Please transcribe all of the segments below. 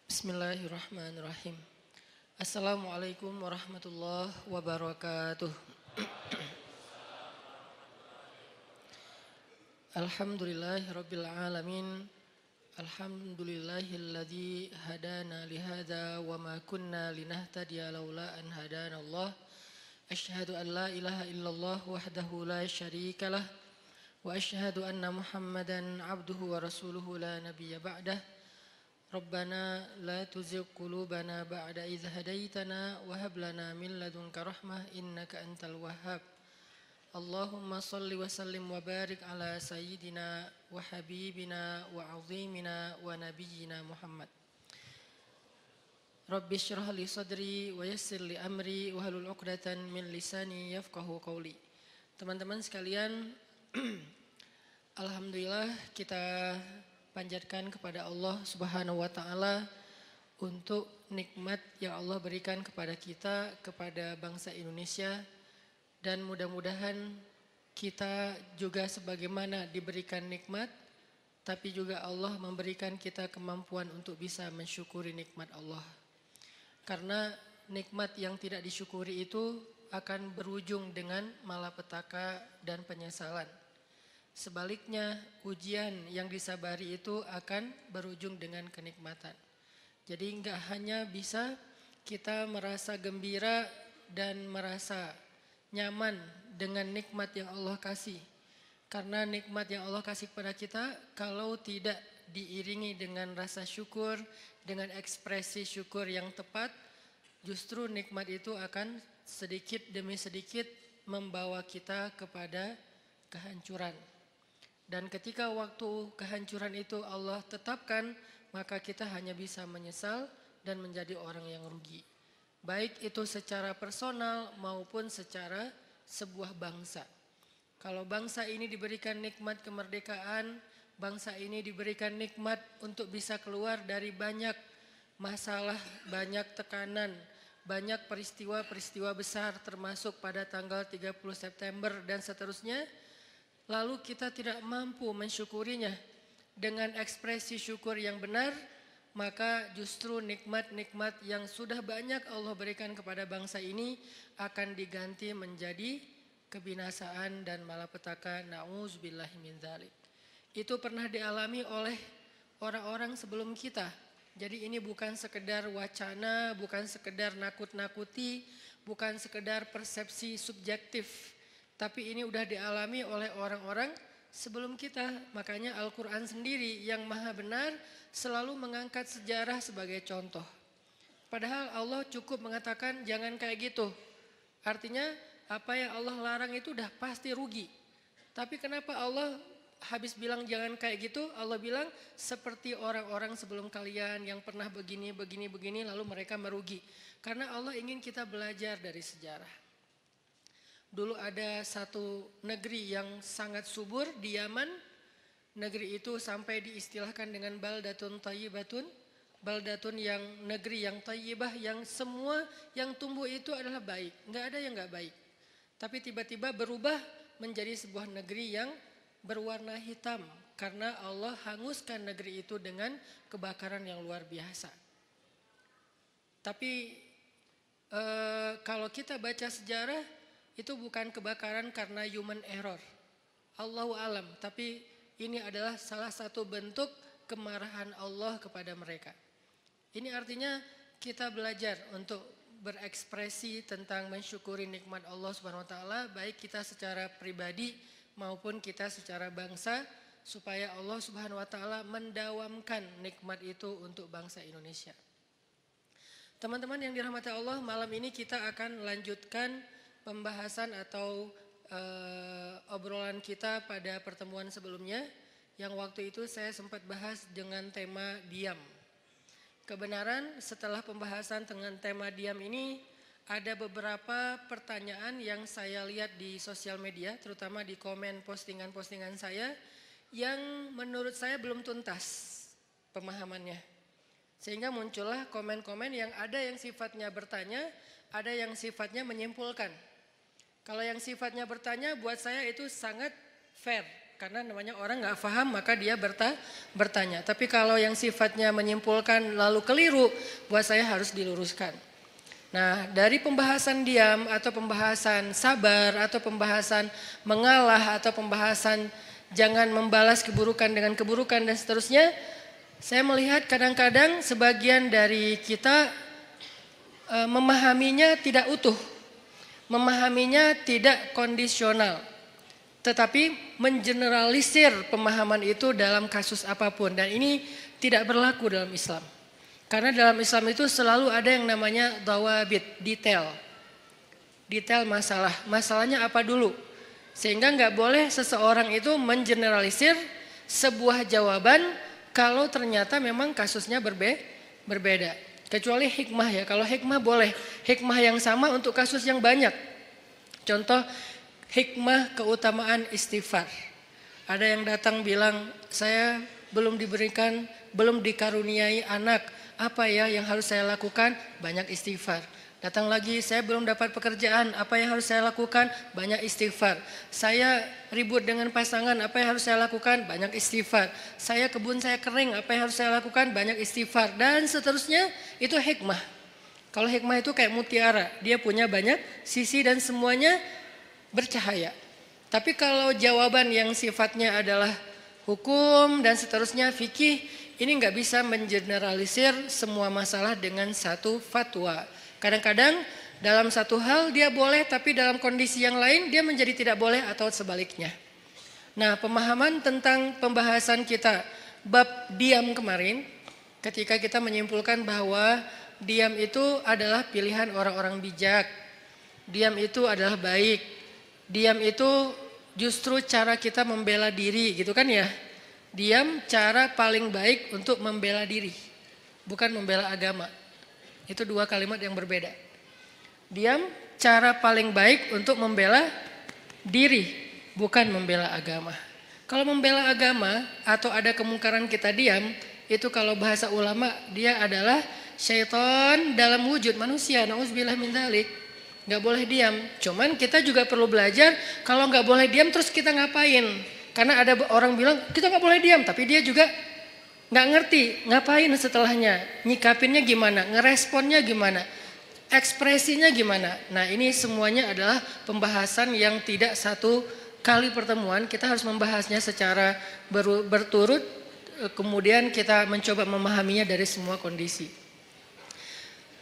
Bismillahirrahmanirrahim. Assalamualaikum warahmatullahi wabarakatuh. Alhamdulillahirabbil alamin. Alhamdulillahilladzi hadana lihada wa ma kunna linahtadiya laula an hadanallah. Asyhadu an la ilaha illallah wahdahu la syarikalah wa asyhadu anna Muhammadan abduhu wa rasuluhu la nabiyya ba'dah. Rabbana la tuzigh qulubana ba'da idh hadaitana wa hab lana min ladunka rahmah innaka antal wahhab. Allahumma salli wa sallim wa barik ala sayyidina wa habibina wa azimina wa nabiyyina Muhammad. Rabbi shrah li sadri wa yassir li amri wa halul 'uqdatan min lisani yafqahu qawli. Teman-teman sekalian, alhamdulillah kita panjatkan kepada Allah Subhanahu wa taala untuk nikmat yang Allah berikan kepada kita, kepada bangsa Indonesia, dan mudah-mudahan kita juga sebagaimana diberikan nikmat, tapi juga Allah memberikan kita kemampuan untuk bisa mensyukuri nikmat Allah. Karena nikmat yang tidak disyukuri itu akan berujung dengan malapetaka dan penyesalan. Sebaliknya, ujian yang disabari itu akan berujung dengan kenikmatan. Jadi enggak hanya bisa kita merasa gembira dan merasa nyaman dengan nikmat yang Allah kasih. Karena nikmat yang Allah kasih kepada kita, kalau tidak diiringi dengan rasa syukur, dengan ekspresi syukur yang tepat, justru nikmat itu akan sedikit demi sedikit membawa kita kepada kehancuran. Dan ketika waktu kehancuran itu Allah tetapkan, maka kita hanya bisa menyesal dan menjadi orang yang rugi. Baik itu secara personal maupun secara sebuah bangsa. Kalau bangsa ini diberikan nikmat kemerdekaan, bangsa ini diberikan nikmat untuk bisa keluar dari banyak masalah, banyak tekanan, banyak peristiwa-peristiwa besar termasuk pada tanggal 30 September dan seterusnya. Lalu kita tidak mampu mensyukurinya dengan ekspresi syukur yang benar, maka justru nikmat-nikmat yang sudah banyak Allah berikan kepada bangsa ini akan diganti menjadi kebinasaan dan malapetaka. Na'udzubillahi min dzalik. Itu pernah dialami oleh orang-orang sebelum kita. Jadi ini bukan sekedar wacana, bukan sekedar nakut-nakuti, bukan sekedar persepsi subjektif. Tapi ini udah dialami oleh orang-orang sebelum kita. Makanya Al-Quran sendiri yang maha benar selalu mengangkat sejarah sebagai contoh. Padahal Allah cukup mengatakan jangan kayak gitu. Artinya apa yang Allah larang itu udah pasti rugi. Tapi kenapa Allah habis bilang jangan kayak gitu, Allah bilang seperti orang-orang sebelum kalian yang pernah begini lalu mereka merugi. Karena Allah ingin kita belajar dari sejarah. Dulu ada satu negeri yang sangat subur di Yaman. Negeri itu sampai diistilahkan dengan baldatun thayyibatun. Baldatun yang negeri yang thayyibah, yang semua yang tumbuh itu adalah baik. Enggak ada yang enggak baik. Tapi tiba-tiba berubah menjadi sebuah negeri yang berwarna hitam. Karena Allah hanguskan negeri itu dengan kebakaran yang luar biasa. Tapi kalau kita baca sejarah, itu bukan kebakaran karena human error. Allahu alam, tapi ini adalah salah satu bentuk kemarahan Allah kepada mereka. Ini artinya kita belajar untuk berekspresi tentang mensyukuri nikmat Allah Subhanahu wa taala, baik kita secara pribadi maupun kita secara bangsa, supaya Allah Subhanahu wa taala mendawamkan nikmat itu untuk bangsa Indonesia. Teman-teman yang dirahmati Allah, malam ini kita akan lanjutkan pembahasan atau obrolan kita pada pertemuan sebelumnya, yang waktu itu saya sempat bahas dengan tema diam. Kebenaran setelah pembahasan dengan tema diam ini, ada beberapa pertanyaan yang saya lihat di sosial media, terutama di komen postingan-postingan saya, yang menurut saya belum tuntas pemahamannya. Sehingga muncullah komen-komen yang ada yang sifatnya bertanya, ada yang sifatnya menyimpulkan. Kalau yang sifatnya bertanya buat saya itu sangat fair, Karena namanya orang nggak paham maka dia bertanya. Tapi kalau yang sifatnya menyimpulkan lalu keliru, buat saya harus diluruskan. Nah, dari pembahasan diam atau pembahasan sabar atau pembahasan mengalah atau pembahasan jangan membalas keburukan dengan keburukan dan seterusnya, saya melihat kadang-kadang sebagian dari kita memahaminya tidak utuh, memahaminya tidak kondisional. Tetapi mengeneralisir pemahaman itu dalam kasus apapun. Dan ini tidak berlaku dalam Islam. Karena dalam Islam itu selalu ada yang namanya dawabit, detail. Detail masalah. Masalahnya apa dulu? Sehingga nggak boleh seseorang itu mengeneralisir sebuah jawaban kalau ternyata memang kasusnya berbeda. Kecuali hikmah ya. Kalau hikmah boleh. Hikmah yang sama untuk kasus yang banyak. Contoh, hikmah keutamaan istighfar. Ada yang datang bilang, saya belum dikaruniai anak. Apa ya yang harus saya lakukan? Banyak istighfar. Datang lagi, saya belum dapat pekerjaan. Apa yang harus saya lakukan? Banyak istighfar. Saya ribut dengan pasangan. Apa yang harus saya lakukan? Banyak istighfar. Kebun saya kering. Apa yang harus saya lakukan? Banyak istighfar. Dan seterusnya, itu hikmah. Kalau hikmah itu kayak mutiara. Dia punya banyak sisi dan semuanya bercahaya. Tapi kalau jawaban yang sifatnya adalah hukum dan seterusnya fikih, ini nggak bisa mengeneralisir semua masalah dengan satu fatwa. Kadang-kadang dalam satu hal dia boleh, tapi dalam kondisi yang lain dia menjadi tidak boleh atau sebaliknya. Nah, pemahaman tentang pembahasan kita bab diam kemarin, ketika kita menyimpulkan bahwa diam itu adalah pilihan orang-orang bijak, diam itu adalah baik. Diam itu justru cara kita membela diri, gitu kan ya. Diam cara paling baik untuk membela diri, bukan membela agama. Itu dua kalimat yang berbeda. Diam cara paling baik untuk membela diri, bukan membela agama. Kalau membela agama atau ada kemungkaran kita diam, itu kalau bahasa ulama dia adalah syaitan dalam wujud manusia. Nauzubillah min dzalik. Gak boleh diam, cuman kita juga perlu belajar kalau gak boleh diam terus kita ngapain. Karena ada orang bilang kita gak boleh diam, tapi dia juga gak ngerti ngapain setelahnya. Nyikapinnya gimana, ngeresponnya gimana, ekspresinya gimana. Nah, ini semuanya adalah pembahasan yang tidak satu kali pertemuan. Kita harus membahasnya secara berturut, kemudian kita mencoba memahaminya dari semua kondisi.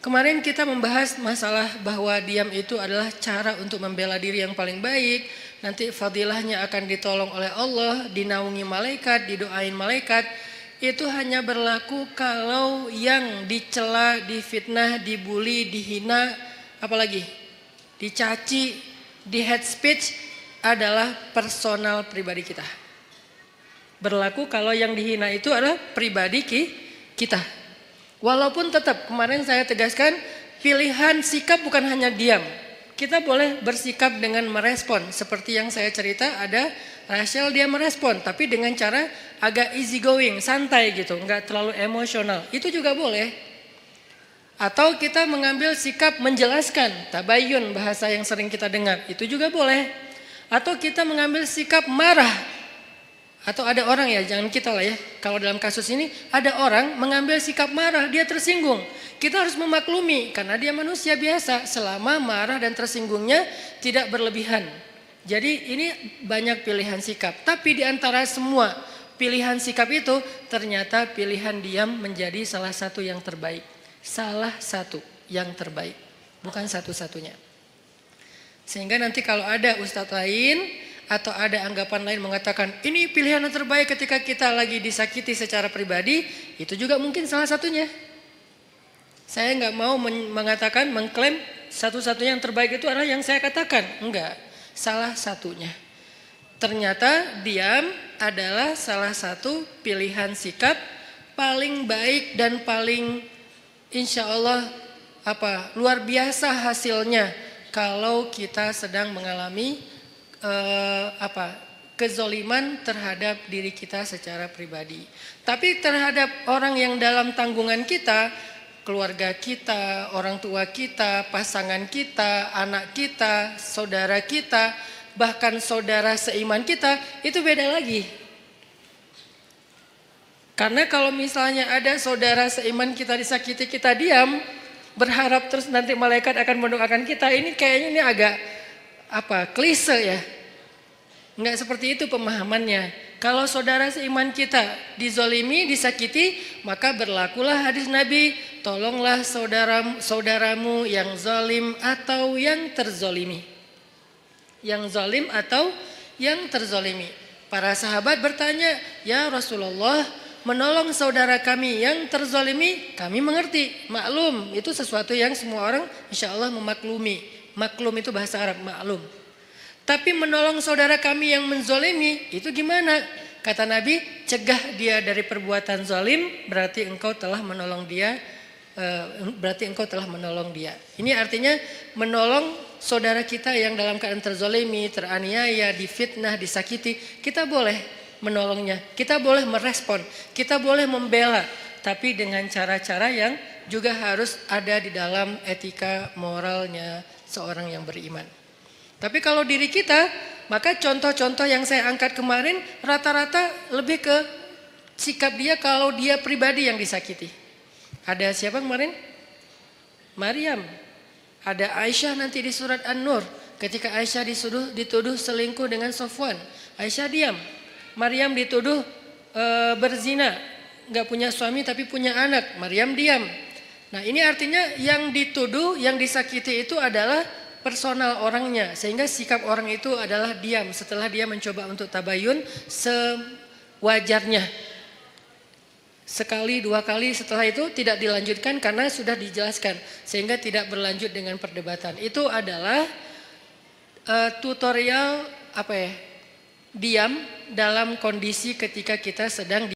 Kemarin kita membahas masalah bahwa diam itu adalah cara untuk membela diri yang paling baik. Nanti fadilahnya akan ditolong oleh Allah, dinaungi malaikat, didoain malaikat. Itu hanya berlaku kalau yang dicela, difitnah, dibully, dihina, apalagi dicaci, di hate speech adalah personal pribadi kita. Berlaku kalau yang dihina itu adalah pribadi kita. Walaupun tetap kemarin saya tegaskan pilihan sikap bukan hanya diam. Kita boleh bersikap dengan merespon. Seperti yang saya cerita ada Rachel dia merespon. Tapi dengan cara agak easy going, santai gitu. Nggak terlalu emosional. Itu juga boleh. Atau kita mengambil sikap menjelaskan. Tabayun bahasa yang sering kita dengar. Itu juga boleh. Atau kita mengambil sikap marah. Atau ada orang ya, jangan kita lah ya. Kalau dalam kasus ini ada orang mengambil sikap marah, dia tersinggung. Kita harus memaklumi karena dia manusia biasa selama marah dan tersinggungnya tidak berlebihan. Jadi ini banyak pilihan sikap. Tapi di antara semua pilihan sikap itu ternyata pilihan diam menjadi salah satu yang terbaik. Salah satu yang terbaik, bukan satu-satunya. Sehingga nanti kalau ada ustadz lain atau ada anggapan lain mengatakan ini pilihan yang terbaik ketika kita lagi disakiti secara pribadi, itu juga mungkin salah satunya. Saya nggak mau mengatakan, mengklaim satu-satunya yang terbaik itu adalah yang saya katakan. Enggak, salah satunya. Ternyata diam adalah salah satu pilihan sikap paling baik dan paling insya Allah luar biasa hasilnya kalau kita sedang mengalami kezoliman terhadap diri kita secara pribadi. Tapi terhadap orang yang dalam tanggungan kita, keluarga kita, orang tua kita, pasangan kita, anak kita, saudara kita, bahkan saudara seiman kita, itu beda lagi. Karena kalau misalnya ada saudara seiman kita disakiti, kita diam, berharap terus nanti malaikat akan mendoakan kita, ini kayaknya ini agak klise ya. Enggak seperti itu pemahamannya. Kalau saudara seiman kita dizolimi, disakiti, maka berlakulah hadis Nabi, tolonglah saudaramu yang zalim atau yang terzolimi. Yang zalim atau yang terzolimi. Para sahabat bertanya, ya Rasulullah, menolong saudara kami yang terzolimi, kami mengerti, maklum, itu sesuatu yang semua orang insya Allah memaklumi. Maklum itu bahasa Arab, maklum. Tapi menolong saudara kami yang menzolimi, itu gimana? Kata Nabi, cegah dia dari perbuatan zalim, berarti engkau telah menolong dia. Ini artinya menolong saudara kita yang dalam keadaan terzolimi, teraniaya, difitnah, disakiti, kita boleh menolongnya, kita boleh merespon, kita boleh membela, tapi dengan cara-cara yang juga harus ada di dalam etika moralnya seorang yang beriman. Tapi kalau diri kita, maka contoh-contoh yang saya angkat kemarin rata-rata lebih ke sikap dia kalau dia pribadi yang disakiti. Ada siapa kemarin? Maryam. Ada Aisyah nanti di surat An-Nur. Ketika Aisyah dituduh selingkuh dengan Sofwan, Aisyah diam. Maryam dituduh berzina, nggak punya suami tapi punya anak. Maryam diam. Nah ini artinya yang dituduh, yang disakiti itu adalah personal orangnya, sehingga sikap orang itu adalah diam setelah dia mencoba untuk tabayun sewajarnya. Sekali, dua kali, setelah itu tidak dilanjutkan karena sudah dijelaskan, sehingga tidak berlanjut dengan perdebatan. Itu adalah tutorial diam dalam kondisi ketika kita sedang